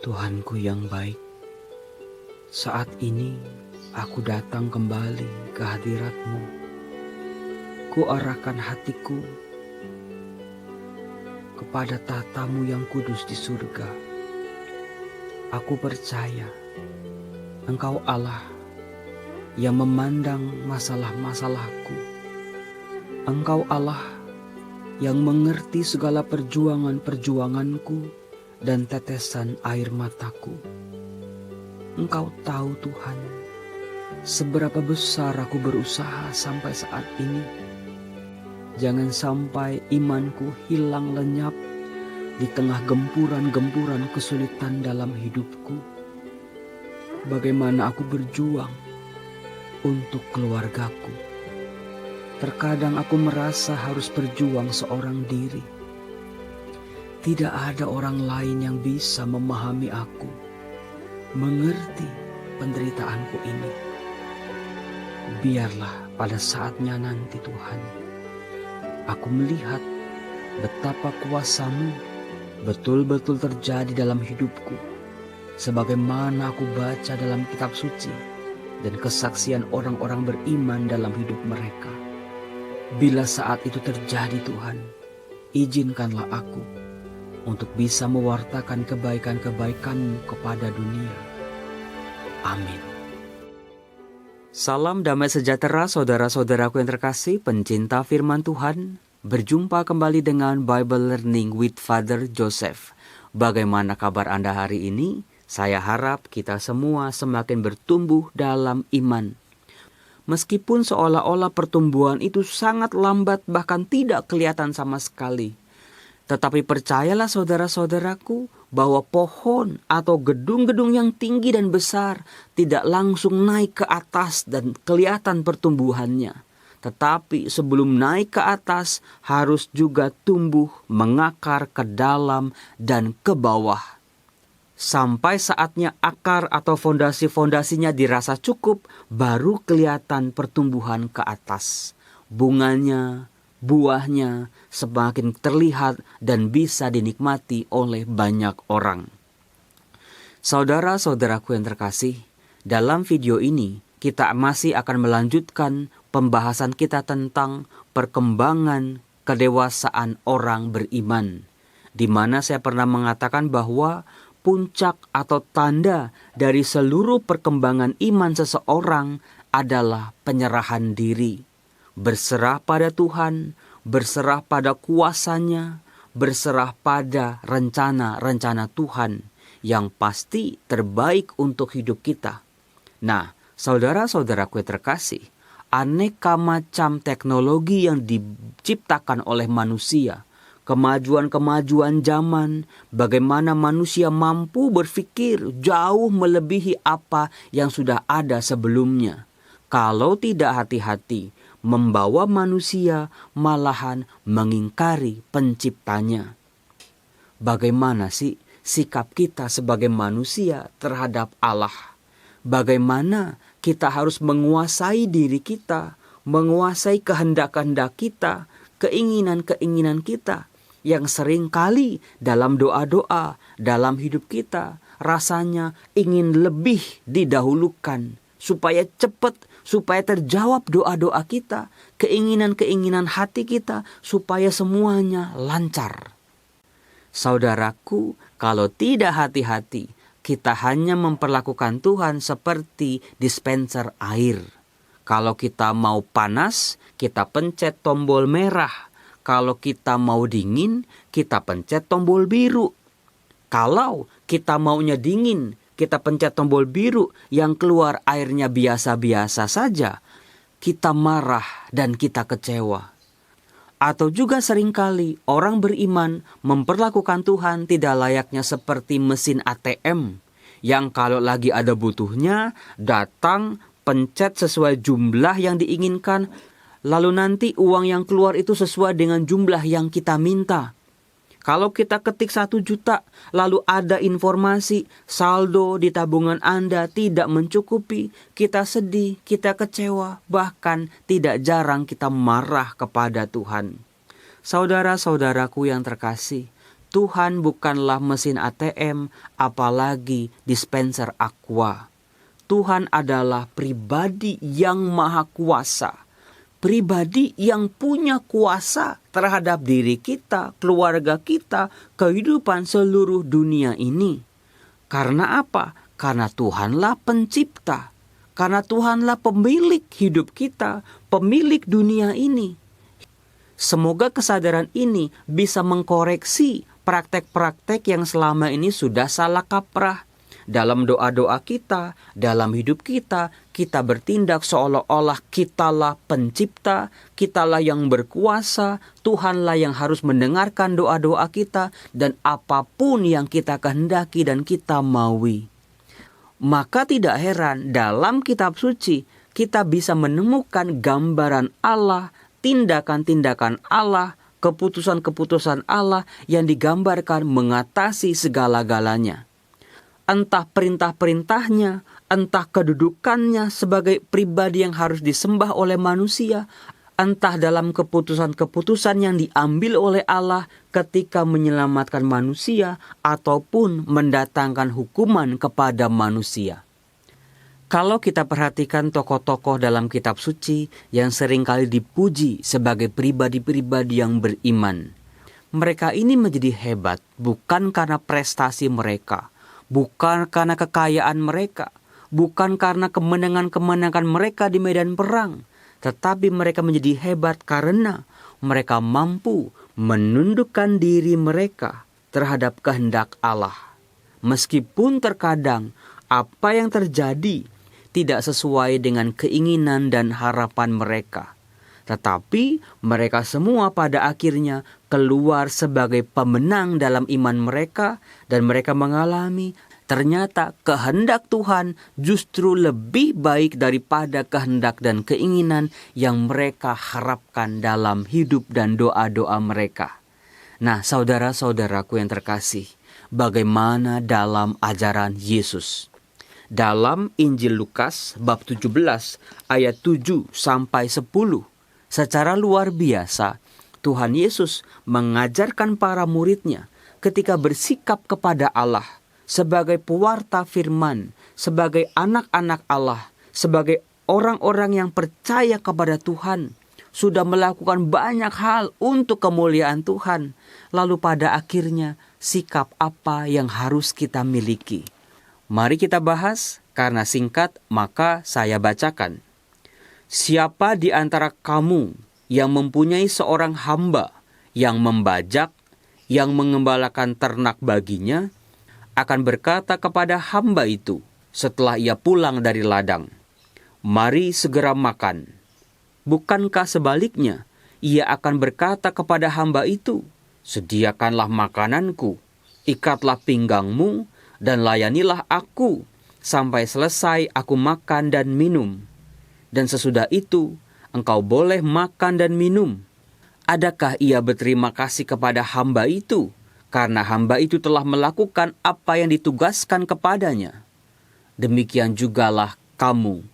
Tuhanku yang baik, saat ini aku datang kembali ke hadirat-Mu. Kuarahkan hatiku kepada tahta-Mu yang kudus di surga. Aku percaya Engkau Allah yang memandang masalah-masalahku. Engkau Allah yang mengerti segala perjuangan-perjuanganku dan tetesan air mataku. Engkau tahu Tuhan, seberapa besar aku berusaha sampai saat ini. Jangan sampai imanku hilang lenyap di tengah gempuran-gempuran kesulitan dalam hidupku. Bagaimana aku berjuang untuk keluargaku. Terkadang aku merasa harus berjuang seorang diri. Tidak ada orang lain yang bisa memahami aku, mengerti penderitaanku ini. Biarlah pada saatnya nanti Tuhan, aku melihat betapa kuasa-Mu betul-betul terjadi dalam hidupku. Sebagaimana aku baca dalam kitab suci dan kesaksian orang-orang beriman dalam hidup mereka. Bila saat itu terjadi Tuhan, izinkanlah aku untuk bisa mewartakan kebaikan-kebaikan-Mu kepada dunia. Amin. Salam damai sejahtera saudara-saudaraku yang terkasih, pencinta firman Tuhan. Berjumpa kembali dengan Bible Learning with Father Joseph. Bagaimana kabar Anda hari ini? Saya harap kita semua semakin bertumbuh dalam iman. Meskipun seolah-olah pertumbuhan itu sangat lambat, bahkan tidak kelihatan sama sekali. Tetapi percayalah saudara-saudaraku bahwa pohon atau gedung-gedung yang tinggi dan besar tidak langsung naik ke atas dan kelihatan pertumbuhannya. Tetapi sebelum naik ke atas harus juga tumbuh mengakar ke dalam dan ke bawah. Sampai saatnya akar atau fondasi-fondasinya dirasa cukup, baru kelihatan pertumbuhan ke atas. Bunganya, buahnya semakin terlihat dan bisa dinikmati oleh banyak orang. Saudara-saudaraku yang terkasih, dalam video ini kita masih akan melanjutkan pembahasan kita tentang perkembangan kedewasaan orang beriman, di mana saya pernah mengatakan bahwa puncak atau tanda dari seluruh perkembangan iman seseorang adalah penyerahan diri. Berserah pada Tuhan, berserah pada kuasa-Nya, berserah pada rencana-rencana Tuhan yang pasti terbaik untuk hidup kita. Nah, saudara-saudaraku yang terkasih, aneka macam teknologi yang diciptakan oleh manusia, kemajuan-kemajuan zaman, bagaimana manusia mampu berpikir jauh melebihi apa yang sudah ada sebelumnya. Kalau tidak hati-hati, membawa manusia malahan mengingkari penciptanya. Bagaimana sih sikap kita sebagai manusia terhadap Allah? Bagaimana kita harus menguasai diri kita, menguasai kehendak-kehendak kita, keinginan-keinginan kita, yang seringkali dalam doa-doa, dalam hidup kita, rasanya ingin lebih didahulukan, supaya cepat, supaya terjawab doa-doa kita, keinginan-keinginan hati kita, supaya semuanya lancar. Saudaraku, kalau tidak hati-hati, kita hanya memperlakukan Tuhan seperti dispenser air. Kalau kita mau panas, kita pencet tombol merah. Kalau kita mau dingin, kita pencet tombol biru. Kalau kita maunya dingin, kita pencet tombol biru yang keluar airnya biasa-biasa saja. Kita marah dan kita kecewa. Atau juga seringkali orang beriman memperlakukan Tuhan tidak layaknya seperti mesin ATM. Yang kalau lagi ada butuhnya, datang, pencet sesuai jumlah yang diinginkan, lalu nanti uang yang keluar itu sesuai dengan jumlah yang kita minta. Kalau kita ketik 1 juta, lalu ada informasi saldo di tabungan Anda tidak mencukupi, kita sedih, kita kecewa, bahkan tidak jarang kita marah kepada Tuhan. Saudara-saudaraku yang terkasih, Tuhan bukanlah mesin ATM, apalagi dispenser aqua. Tuhan adalah pribadi yang maha kuasa. Pribadi yang punya kuasa terhadap diri kita, keluarga kita, kehidupan seluruh dunia ini. Karena apa? Karena Tuhanlah pencipta. Karena Tuhanlah pemilik hidup kita, pemilik dunia ini. Semoga kesadaran ini bisa mengkoreksi praktek-praktek yang selama ini sudah salah kaprah. Dalam doa-doa kita, dalam hidup kita, kita bertindak seolah-olah kitalah pencipta, kitalah yang berkuasa, Tuhanlah yang harus mendengarkan doa-doa kita, dan apapun yang kita kehendaki dan kita maui. Maka tidak heran dalam kitab suci kita bisa menemukan gambaran Allah, tindakan-tindakan Allah, keputusan-keputusan Allah yang digambarkan mengatasi segala-galanya. Entah perintah-perintahnya, entah kedudukannya sebagai pribadi yang harus disembah oleh manusia, entah dalam keputusan-keputusan yang diambil oleh Allah ketika menyelamatkan manusia ataupun mendatangkan hukuman kepada manusia. Kalau kita perhatikan tokoh-tokoh dalam kitab suci yang seringkali dipuji sebagai pribadi-pribadi yang beriman, mereka ini menjadi hebat bukan karena prestasi mereka, bukan karena kekayaan mereka, bukan karena kemenangan-kemenangan mereka di medan perang, tetapi mereka menjadi hebat karena mereka mampu menundukkan diri mereka terhadap kehendak Allah. Meskipun terkadang apa yang terjadi tidak sesuai dengan keinginan dan harapan mereka, tetapi mereka semua pada akhirnya keluar sebagai pemenang dalam iman mereka, dan mereka mengalami ternyata kehendak Tuhan justru lebih baik daripada kehendak dan keinginan yang mereka harapkan dalam hidup dan doa-doa mereka. Nah, saudara-saudaraku yang terkasih, bagaimana dalam ajaran Yesus? Dalam Injil Lukas bab 17 ayat 7 sampai 10, secara luar biasa Tuhan Yesus mengajarkan para muridnya ketika bersikap kepada Allah sebagai pewarta firman, sebagai anak-anak Allah, sebagai orang-orang yang percaya kepada Tuhan, sudah melakukan banyak hal untuk kemuliaan Tuhan. Lalu pada akhirnya sikap apa yang harus kita miliki? Mari kita bahas, karena singkat maka saya bacakan. Siapa di antara kamu yang mempunyai seorang hamba yang membajak, yang mengembalakan ternak baginya, akan berkata kepada hamba itu setelah ia pulang dari ladang, "Mari segera makan." Bukankah sebaliknya, ia akan berkata kepada hamba itu, "Sediakanlah makananku, ikatlah pinggangmu, dan layanilah aku sampai selesai aku makan dan minum. Dan sesudah itu, engkau boleh makan dan minum." Adakah ia berterima kasih kepada hamba itu karena hamba itu telah melakukan apa yang ditugaskan kepadanya? Demikian jugalah kamu.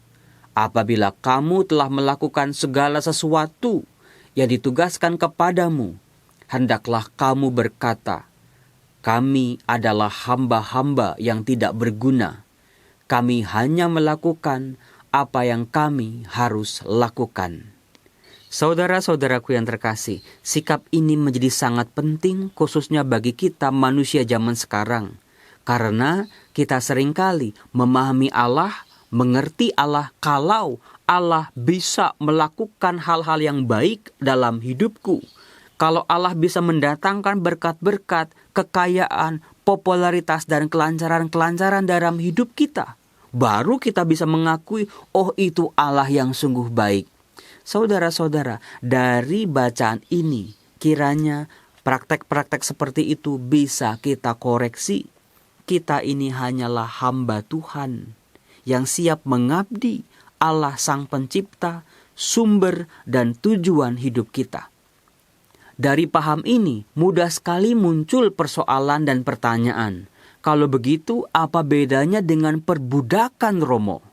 Apabila kamu telah melakukan segala sesuatu yang ditugaskan kepadamu, hendaklah kamu berkata, "Kami adalah hamba-hamba yang tidak berguna. Kami hanya melakukan apa yang kami harus lakukan." Saudara-saudaraku yang terkasih, sikap ini menjadi sangat penting khususnya bagi kita manusia zaman sekarang. Karena kita seringkali memahami Allah, mengerti Allah kalau Allah bisa melakukan hal-hal yang baik dalam hidupku. Kalau Allah bisa mendatangkan berkat-berkat, kekayaan, popularitas, dan kelancaran-kelancaran dalam hidup kita, baru kita bisa mengakui, oh itu Allah yang sungguh baik. Saudara-saudara, dari bacaan ini, kiranya praktek-praktek seperti itu bisa kita koreksi. Kita ini hanyalah hamba Tuhan yang siap mengabdi Allah Sang Pencipta, sumber dan tujuan hidup kita. Dari paham ini, mudah sekali muncul persoalan dan pertanyaan. Kalau begitu, apa bedanya dengan perbudakan Romo?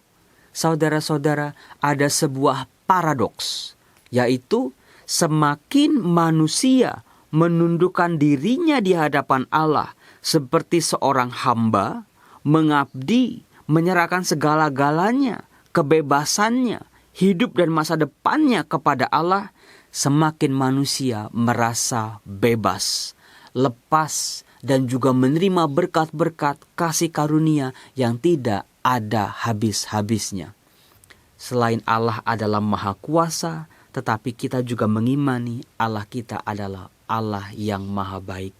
Saudara-saudara, ada sebuah paradoks, yaitu semakin manusia menundukkan dirinya di hadapan Allah seperti seorang hamba, mengabdi, menyerahkan segala-galanya, kebebasannya, hidup dan masa depannya kepada Allah, semakin manusia merasa bebas, lepas, dan juga menerima berkat-berkat kasih karunia yang tidak ada habis-habisnya. Selain Allah adalah Maha Kuasa, tetapi kita juga mengimani Allah kita adalah Allah yang Maha Baik.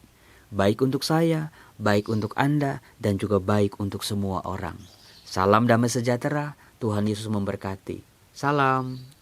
Baik untuk saya, baik untuk Anda, dan juga baik untuk semua orang. Salam damai sejahtera, Tuhan Yesus memberkati. Salam.